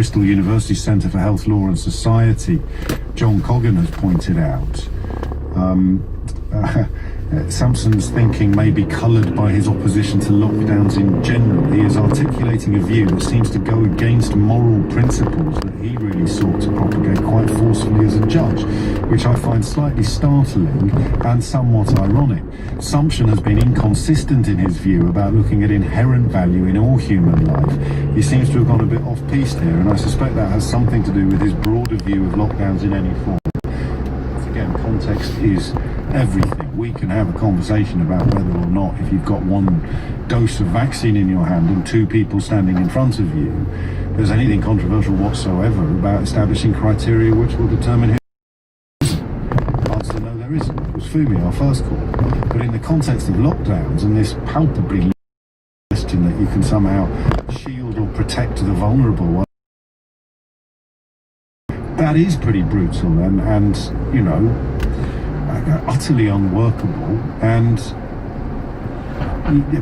Bristol University Centre for Health, Law and Society, John Coggan, has pointed out, Sampson's thinking may be coloured by his opposition to lockdowns in general. He is articulating a view that seems to go against moral principles that he really sought to propagate quite forcefully as a judge, which I find slightly startling and somewhat ironic. Sampson has been inconsistent in his view about looking at inherent value in all human life. He seems to have gone a bit off-piste here, and I suspect that has something to do with his broader view of lockdowns in any form. Again, context is everything. We can have a conversation about whether or not, if you've got one dose of vaccine in your hand and two people standing in front of you, there's anything controversial whatsoever about establishing criteria which will determine who. Answer: no, there isn't. It was Fumi, our first call. But in the context of lockdowns and this palpably question that you can somehow shield or protect the vulnerable, that is pretty brutal and you know, utterly unworkable and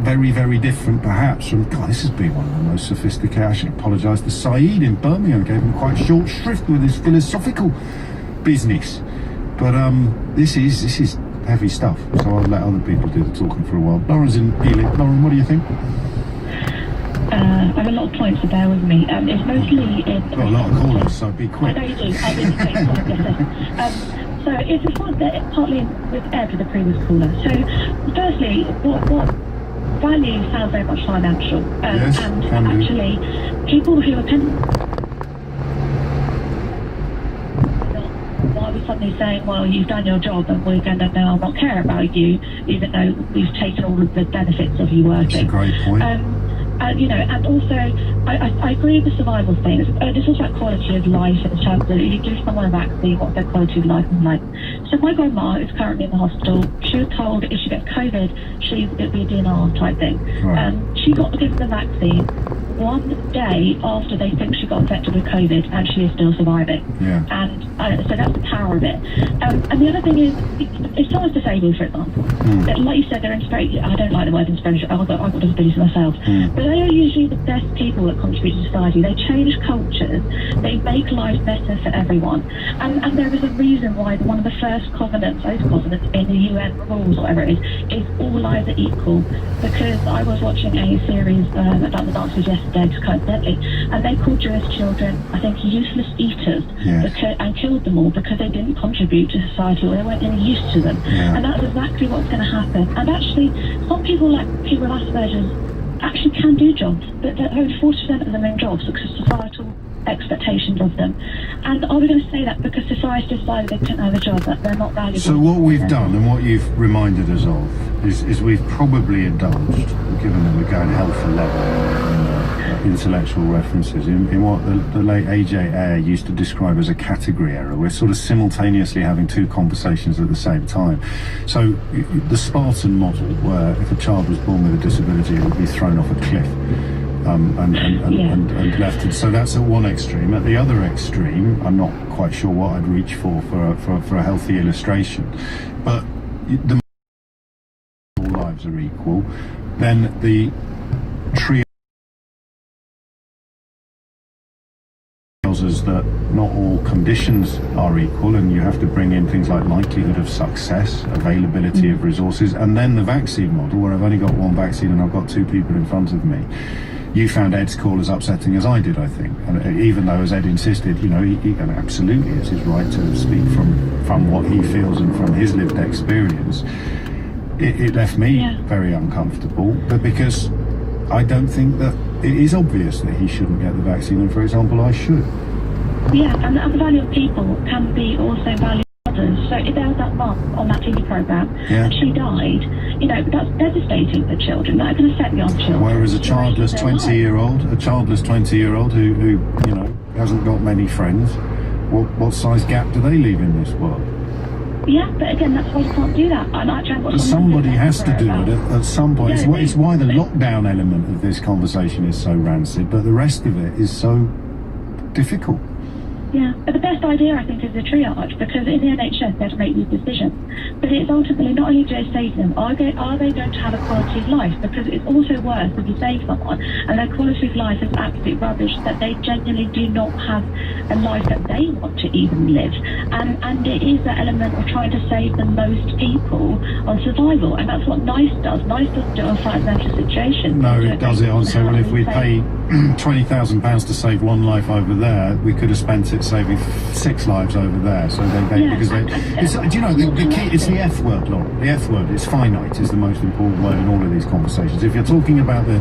very, very different perhaps from, God, this has been one of the most sophisticated. I should apologise to Saeed in Birmingham, gave him quite short shrift with his philosophical business. But this is heavy stuff, so I'll let other people do the talking for a while. Lauren's in Ely. Lauren, what do you think? I have a lot of points, so bear with me. It's mostly in... Got a lot of callers, so be quick. I know you do. I really take So it's a response that partly with Ed, with the previous caller. So firstly, what value sounds very much financial. Yes, and can actually, people who are why are we suddenly saying, well, you've done your job and we're going to now not care about you, even though we've taken all of the benefits of you working. That's a great point. You know, and also, I agree with the survival thing. It's also about quality of life in terms of you give someone a vaccine, what's their quality of life like. So my grandma is currently in the hospital. She was told if she gets COVID, it'd be a DNR type thing. Right. She got given the vaccine one day after they think she got infected with COVID, and she is still surviving. Yeah. And so that's the power of it. And the other thing is, if someone's disabled, for example, like you said, they're inspiration. I don't like the word inspiration. I've got disabilities myself. But they are usually the best people that contribute to society. They change cultures. They make life better for everyone. And there is a reason why one of the first covenants, those covenants in the UN rules, whatever it is all lives are equal. Because I was watching a series about the Nazis yesterday, coincidentally, and they called Jewish children, I think, useless eaters, and killed them all because they didn't contribute to society or they weren't any use to them. And that's exactly what's going to happen. And actually, some people like people with Asperger's actually can do jobs, but there are only 40% of them in jobs because of societal expectations of them. And are we going to say that because society decided they couldn't have a job, that they're not valuable? So what we've done and what you've reminded us of is we've probably indulged, given that we're going hell for leather in intellectual references, in what the late A.J. Ayer used to describe as a category error. We're sort of simultaneously having two conversations at the same time. So the Spartan model, where if a child was born with a disability, it would be thrown off a cliff and left. So that's at one extreme. At the other extreme, I'm not quite sure what I'd reach for a healthy illustration, but the all lives are equal. Then the tree tells us that not all conditions are equal, and you have to bring in things like likelihood of success, availability of resources, and then the vaccine model, where I've only got one vaccine and I've got two people in front of me. You found Ed's call as upsetting as I did, I think. And even though, as Ed insisted, you know, and absolutely it's his right to speak from what he feels and from his lived experience, it left me very uncomfortable. But because I don't think that it is obvious that he shouldn't get the vaccine, and for example, I should. Yeah, and the value of people can be also value of others. So if there was that mum on that TV programme and she died, you know, that's devastating for children. That can affect young children. Whereas a childless 20-year-old who you know hasn't got many friends, what size gap do they leave in this world? Yeah, but again, that's why you can't do that. And actually, somebody has to do it at some point. It's why the lockdown element of this conversation is so rancid, but the rest of it is so difficult. Yeah, but the best idea, I think, is the triage, because in the NHS they have to make these decisions. But it's ultimately not only do they save them, are they going to have a quality of life? Because it's also worse if you save someone and their quality of life is absolute rubbish, that they genuinely do not have a life that they want to even live. And it is that element of trying to save the most people on survival, and that's what NICE does. NICE doesn't do it on financial situations. No, it does it on, so well, if we pay £20,000 to save one life over there, we could have spent it saving 6 lives over there. So do you know, the key, it's the F word, Laura. The F word, it's finite, is the most important word in all of these conversations. If you're talking about the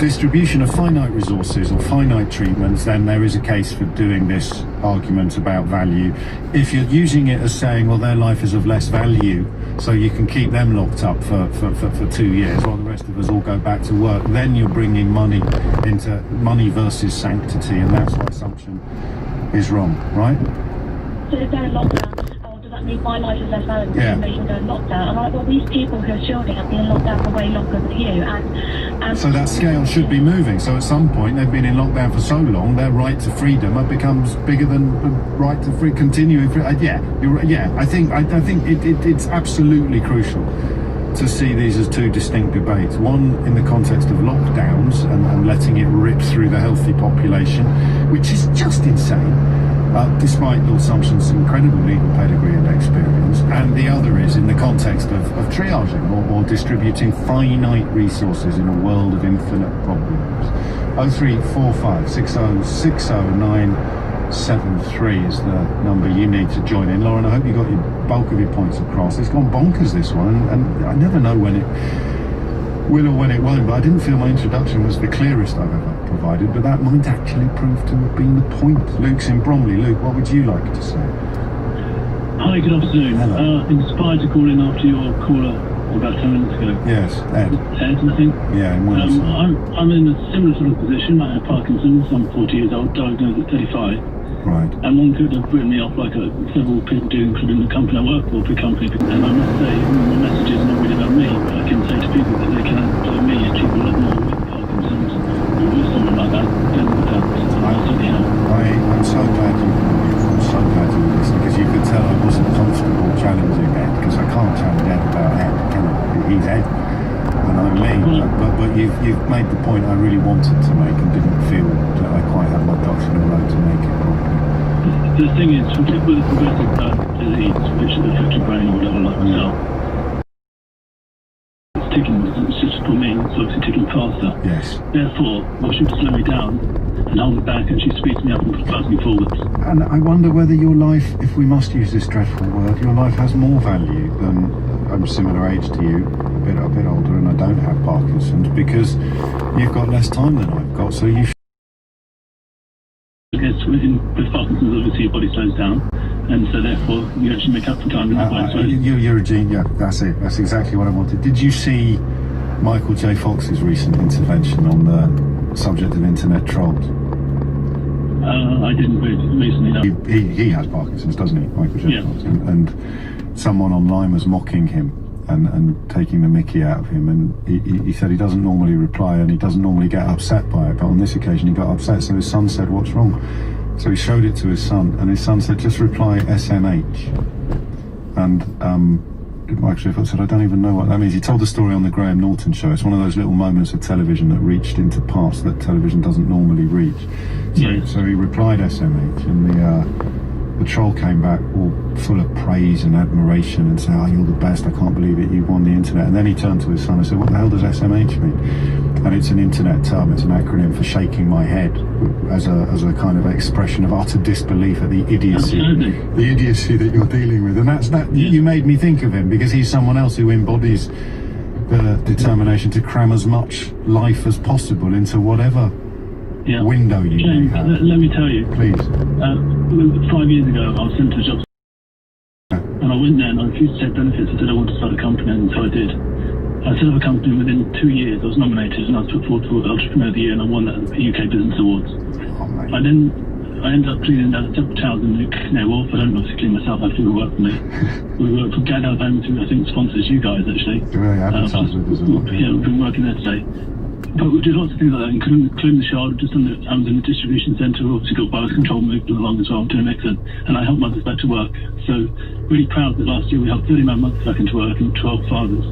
distribution of finite resources or finite treatments, then there is a case for doing this argument about value. If you're using it as saying, well, their life is of less value, so you can keep them locked up for 2 years while the rest of us all go back to work, then you're bringing money into money versus sanctity, and that's why assumption is wrong, right? So if they're in lockdown, does that mean my life is less valuable? Yeah. Maybe you go in lockdown. I'm like, well, these people who are shielding have been in lockdown for way longer than you, and so that scale should be moving. So at some point, they've been in lockdown for so long, their right to freedom becomes bigger than the right to continuing free. I think it's absolutely crucial to see these as two distinct debates. One in the context of lockdowns and letting it rip through the healthy population, which is just insane, despite Lord Sumption's incredible legal pedigree and experience. And the other is in the context of triaging or distributing finite resources in a world of infinite problems. 0345 6060 is the number you need to join in. Lauren, I hope you got your bulk of your points across. It's gone bonkers, this one, and I never know when it will or when it won't, but I didn't feel my introduction was the clearest I've ever provided, but that might actually prove to have been the point. Luke's in Bromley. Luke, what would you like to say? Hi, good afternoon. Hello. Inspired to call in after your caller about 10 minutes ago. Yes, Ed. Ed, I think. Yeah, in Wilson. I'm in a similar sort of position. I have Parkinson's. I'm 40 years old, diagnosed at 35. Right. And one could have written me off like several people do, including the company I work for, big company. And I must say, my message is not really about me, but I can say to people that they can employ me and achieve a lot more with Parkinson's or with someone like that than without. I certainly have. I'm so glad you listened, because you could tell I wasn't comfortable challenging Ed, because I can't challenge Ed about Ed, can I? He's Ed, and I'm me. But you've made the point I really wanted to make and didn't feel that I quite had my ducks in a row to make it properly. The thing is, for people with a progressive disease, which affects your brain or whatever, like myself, it's ticking, it's just for me, it's obviously ticking faster. Yes. Therefore, what should slow me down and hold me back actually speeds me up and propels me forwards. And I wonder whether your life, if we must use this dreadful word, your life has more value than I'm similar age to you, a bit older, and I don't have Parkinson's, because you've got less time than I've got, so you I guess with Parkinson's, obviously your body slows down, and so therefore you actually make up for time in that way. So you're a genius. Yeah, that's it. That's exactly what I wanted. Did you see Michael J. Fox's recent intervention on the subject of internet trolls? I didn't recently, no. He has Parkinson's, doesn't he, Michael J. Fox? And someone online was mocking him and taking the mickey out of him, and he said he doesn't normally reply and he doesn't normally get upset by it, but on this occasion he got upset, so his son said, "What's wrong?" So he showed it to his son, and his son said, "Just reply SMH." And Michael J. Fox said, "I don't even know what that means." He told the story on the Graham Norton show. It's one of those little moments of television that reached into parts that television doesn't normally reach. So he replied SMH, and the troll came back all full of praise and admiration and said, "Oh, you're the best, I can't believe it, you won the internet." And then he turned to his son and said, "What the hell does SMH mean?" And it's an internet term, it's an acronym for shaking my head, as a kind of expression of utter disbelief at the idiocy that you're dealing with. And you made me think of him, because he's someone else who embodies the determination to cram as much life as possible into whatever window you may have. Let me tell you. Please. 5 years ago, I was sent to a job, and I went there and I refused to take benefits. I said I wanted to start a company, and so I did. I set up a company. Within 2 years, I was nominated and I was put forward for Entrepreneur of the Year, and I won that at the UK Business Awards. Oh, I ended up cleaning towels in the Canary Wharf. I don't obviously clean myself, I have people who work for me. We work for Gad Alabama, who I think sponsors you guys, actually. Yeah, we've been working there today. But we did lots of things like that, including the Shard. Just in the distribution centre. Obviously got virus control moving along as well, doing excellent. And I helped mothers back to work. So really proud that last year we helped 39 mothers back into work and 12 fathers.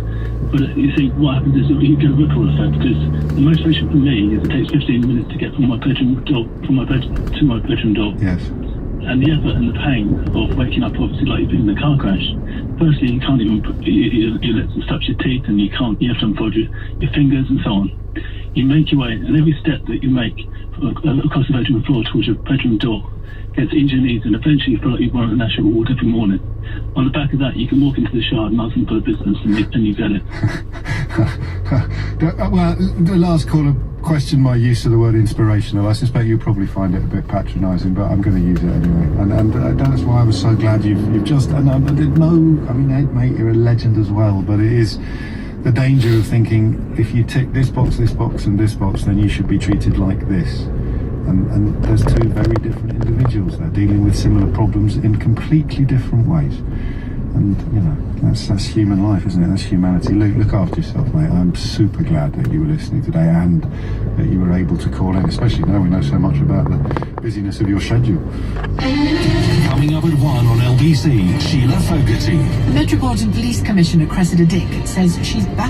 But you see, what happens is that you get a ripple effect, because the motivation for me is it takes 15 minutes to get from my bedroom door to my bedroom door. Yes. And the effort and the pain of waking up, obviously, like you've been in a car crash. Firstly, you can't even your lips and touch your teeth, and you have to unfold your fingers and so on. You make your way, and every step that you make across the bedroom floor towards your bedroom door gets into your knees, and eventually you feel like you run a national award every morning. On the back of that, you can walk into the Shard and ask them for a business, and you get it. Well, the last caller questioned my use of the word inspirational. I suspect you'll probably find it a bit patronising, but I'm going to use it anyway. And that's why I was so glad you've just... And I didn't know... I mean, Ed, mate, you're a legend as well, but it is the danger of thinking if you tick this box, and this box, then you should be treated like this. And there's two very different individuals there dealing with similar problems in completely different ways. And, you know, that's human life, isn't it? That's humanity. Look after yourself, mate. I'm super glad that you were listening today and that you were able to call in, especially now we know so much about the busyness of your schedule. Coming up at 1 on LBC, Sheila Fogarty. The Metropolitan Police Commissioner, Cressida Dick, says she's back